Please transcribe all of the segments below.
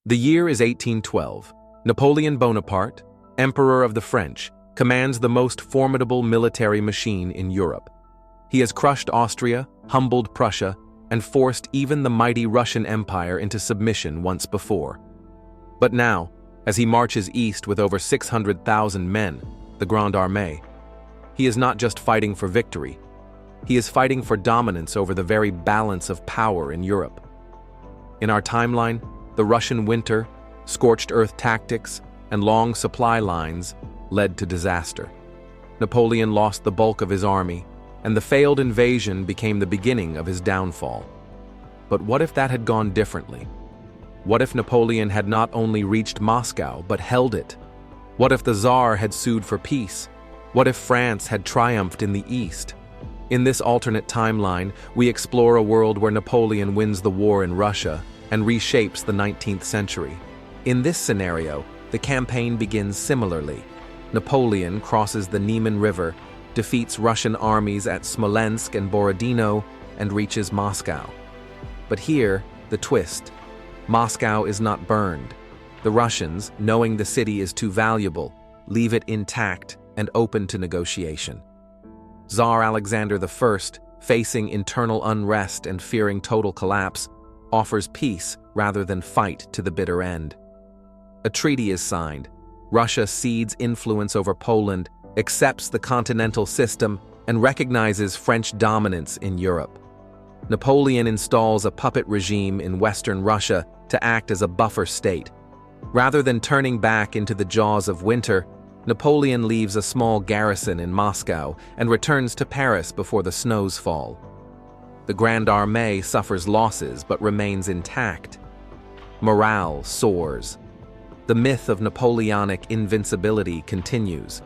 The year is 1812. Napoleon Bonaparte, Emperor of the French, commands the most formidable military machine in Europe. He has crushed Austria, humbled Prussia, and forced even the mighty Russian Empire into submission once before. But now, as he marches east with over 600,000 men, the Grand Armée, he is not just fighting for victory. He is fighting for dominance over the very balance of power in Europe. In our timeline, the Russian winter, scorched earth tactics, and long supply lines led to disaster. Napoleon lost the bulk of his army, and the failed invasion became the beginning of his downfall. But what if that had gone differently? What if Napoleon had not only reached Moscow, but held it? What if the Tsar had sued for peace? What if France had triumphed in the East? In this alternate timeline, we explore a world where Napoleon wins the war in Russia and reshapes the 19th century. In this scenario, the campaign begins similarly. Napoleon crosses the Niemen River, defeats Russian armies at Smolensk and Borodino, and reaches Moscow. But here, the twist. Moscow is not burned. The Russians, knowing the city is too valuable, leave it intact and open to negotiation. Tsar Alexander I, facing internal unrest and fearing total collapse, offers peace rather than fight to the bitter end. A treaty is signed. Russia cedes influence over Poland, accepts the continental system, and recognizes French dominance in Europe. Napoleon installs a puppet regime in Western Russia to act as a buffer state. Rather than turning back into the jaws of winter, Napoleon leaves a small garrison in Moscow and returns to Paris before the snows fall. The Grand Armée suffers losses but remains intact. Morale soars. The myth of Napoleonic invincibility continues.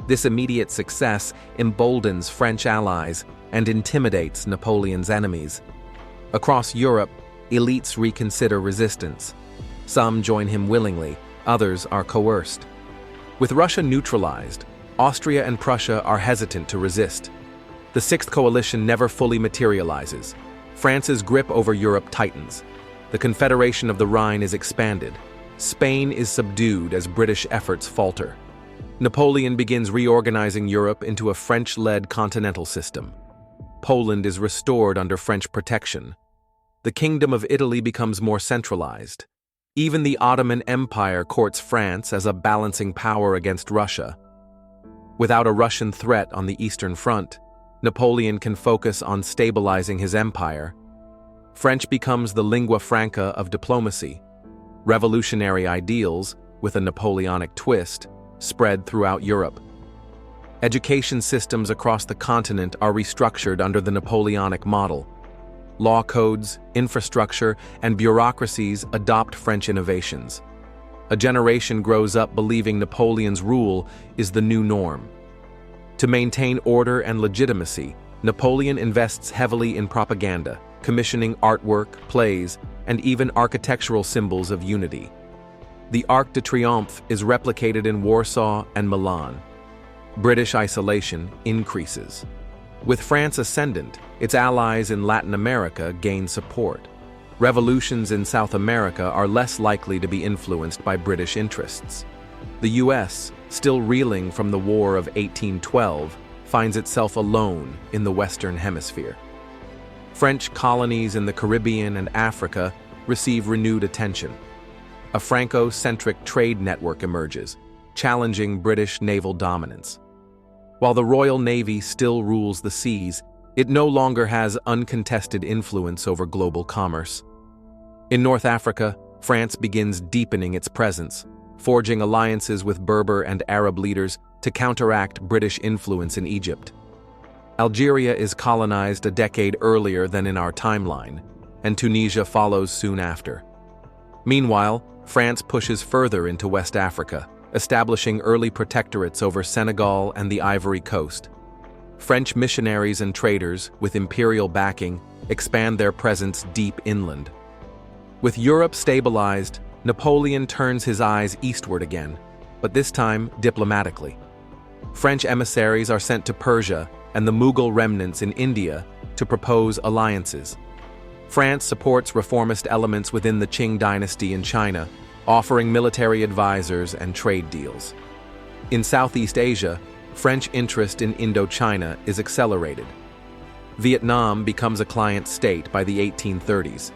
This immediate success emboldens French allies and intimidates Napoleon's enemies. Across Europe, elites reconsider resistance. Some join him willingly, others are coerced. With Russia neutralized, Austria and Prussia are hesitant to resist. The Sixth Coalition never fully materializes. France's grip over Europe tightens. The Confederation of the Rhine is expanded. Spain is subdued as British efforts falter. Napoleon begins reorganizing Europe into a French-led continental system. Poland is restored under French protection. The Kingdom of Italy becomes more centralized. Even the Ottoman Empire courts France as a balancing power against Russia. Without a Russian threat on the Eastern Front, Napoleon can focus on stabilizing his empire. French becomes the lingua franca of diplomacy. Revolutionary ideals, with a Napoleonic twist, spread throughout Europe. Education systems across the continent are restructured under the Napoleonic model. Law codes, infrastructure, and bureaucracies adopt French innovations. A generation grows up believing Napoleon's rule is the new norm. To maintain order and legitimacy, Napoleon invests heavily in propaganda, commissioning artwork, plays, and even architectural symbols of unity. The Arc de Triomphe is replicated in Warsaw and Milan. British isolation increases. With France ascendant, its allies in Latin America gain support. Revolutions in South America are less likely to be influenced by British interests. The US, still reeling from the War of 1812, finds itself alone in the Western Hemisphere. French colonies in the Caribbean and Africa receive renewed attention. A Franco-centric trade network emerges, challenging British naval dominance. While the Royal Navy still rules the seas, it no longer has uncontested influence over global commerce. In North Africa, France begins deepening its presence, forging alliances with Berber and Arab leaders to counteract British influence in Egypt. Algeria is colonized a decade earlier than in our timeline, and Tunisia follows soon after. Meanwhile, France pushes further into West Africa, establishing early protectorates over Senegal and the Ivory Coast. French missionaries and traders, with imperial backing, expand their presence deep inland. With Europe stabilized, Napoleon turns his eyes eastward again, but this time diplomatically. French emissaries are sent to Persia and the Mughal remnants in India to propose alliances. France supports reformist elements within the Qing dynasty in China, offering military advisors and trade deals. In Southeast Asia, French interest in Indochina is accelerated. Vietnam becomes a client state by the 1830s.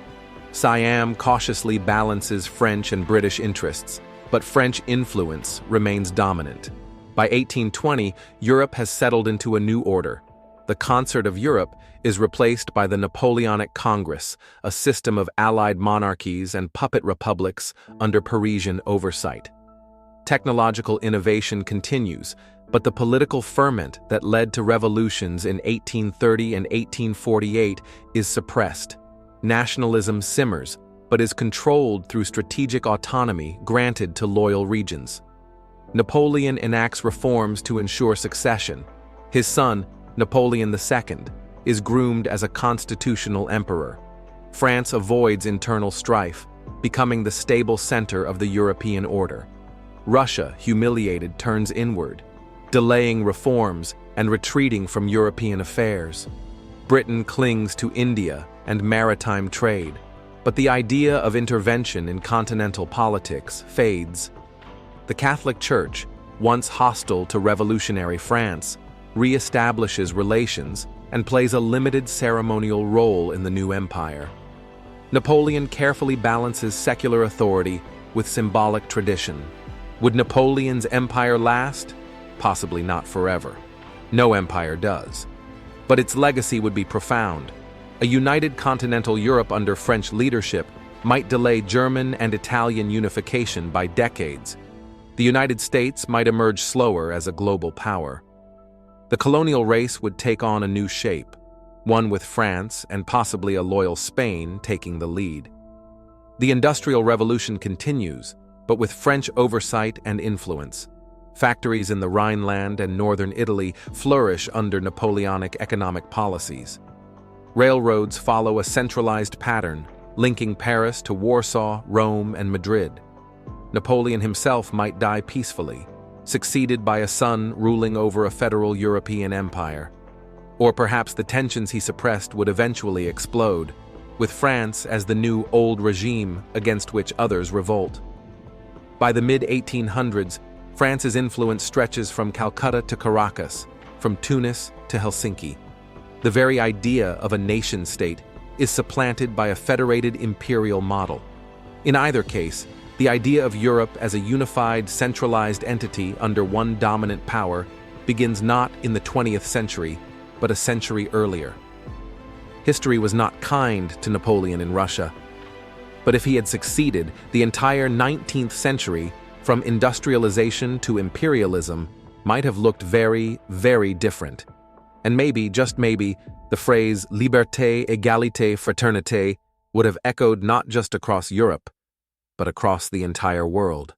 Siam cautiously balances French and British interests, but French influence remains dominant. By 1820, Europe has settled into a new order. The Concert of Europe is replaced by the Napoleonic Congress, a system of allied monarchies and puppet republics under Parisian oversight. Technological innovation continues, but the political ferment that led to revolutions in 1830 and 1848 is suppressed. Nationalism simmers, but is controlled through strategic autonomy granted to loyal regions. Napoleon enacts reforms to ensure succession. His son, Napoleon II, is groomed as a constitutional emperor. France avoids internal strife, becoming the stable center of the European order. Russia, humiliated, turns inward, delaying reforms and retreating from European affairs. Britain clings to India and maritime trade, but the idea of intervention in continental politics fades. The Catholic Church, once hostile to revolutionary France, re-establishes relations and plays a limited ceremonial role in the new empire. Napoleon carefully balances secular authority with symbolic tradition. Would Napoleon's empire last? Possibly not forever. No empire does. But its legacy would be profound. A united continental Europe under French leadership might delay German and Italian unification by decades. The United States might emerge slower as a global power. The colonial race would take on a new shape, one with France and possibly a loyal Spain taking the lead. The Industrial Revolution continues, but with French oversight and influence. Factories in the Rhineland and northern Italy flourish under Napoleonic economic policies. Railroads follow a centralized pattern, linking Paris to Warsaw, Rome, and Madrid. Napoleon himself might die peacefully, succeeded by a son ruling over a federal European empire. Or perhaps the tensions he suppressed would eventually explode, with France as the new old regime against which others revolt. By the mid-1800s, France's influence stretches from Calcutta to Caracas, from Tunis to Helsinki. The very idea of a nation-state is supplanted by a federated imperial model. In either case, the idea of Europe as a unified, centralized entity under one dominant power begins not in the 20th century, but a century earlier. History was not kind to Napoleon in Russia. But if he had succeeded, the entire 19th century, from industrialization to imperialism, might have looked very, very different. And maybe, just maybe, the phrase liberté, égalité, fraternité would have echoed not just across Europe, but across the entire world.